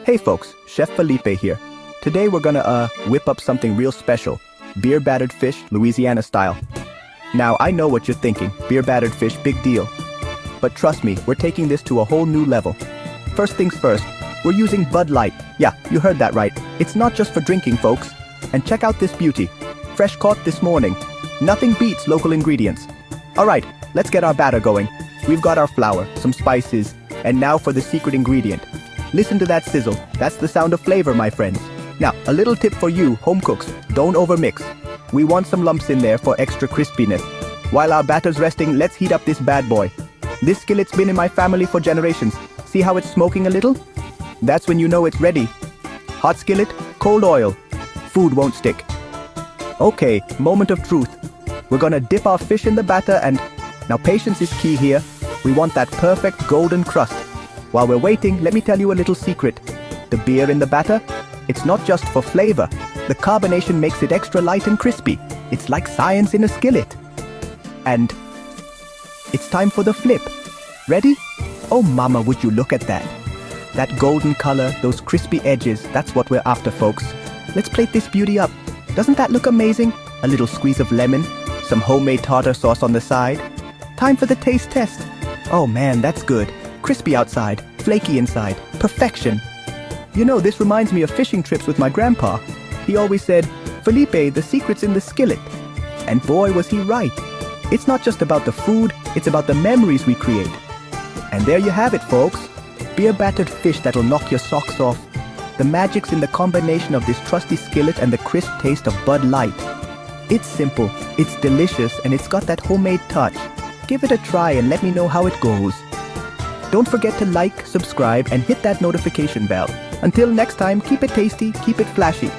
Hey folks, Chef Felipe here. Today we're gonna whip up something real special. Beer battered fish, Louisiana style. Now I know what you're thinking, beer battered fish, big deal. But trust me, we're taking this to a whole new level. First things first, we're using Bud Light. Yeah, you heard that right. It's not just for drinking, folks. And check out this beauty. Fresh caught this morning. Nothing beats local ingredients. Alright, let's get our batter going. We've got our flour, some spices, and now for the secret ingredient. Listen to that sizzle. That's the sound of flavor, my friends. Now, a little tip for you, home cooks. Don't overmix. We want some lumps in there for extra crispiness. While our batter's resting, let's heat up this bad boy. This skillet's been in my family for generations. See how it's smoking a little? That's when you know it's ready. Hot skillet, cold oil. Food won't stick. Okay, moment of truth. We're gonna dip our fish in the batter and... Now patience is key here. We want that perfect golden crust. While we're waiting, let me tell you a little secret. The beer in the batter, it's not just for flavor. The carbonation makes it extra light and crispy. It's like science in a skillet. And it's time for the flip. Ready? Oh mama, would you look at that. That golden color, those crispy edges, that's what we're after, folks. Let's plate this beauty up. Doesn't that look amazing? A little squeeze of lemon, some homemade tartar sauce on the side. Time for the taste test. Oh man, that's good. Crispy outside, flaky inside. Perfection. You know, this reminds me of fishing trips with my grandpa. He always said, Felipe, the secret's in the skillet. And boy, was he right. It's not just about the food, it's about the memories we create. And there you have it, folks. Beer battered fish that'll knock your socks off. The magic's in the combination of this trusty skillet and the crisp taste of Bud Light. It's simple, it's delicious, and it's got that homemade touch. Give it a try and let me know how it goes. Don't forget to like, subscribe, and hit that notification bell. Until next time, keep it tasty, keep it flashy.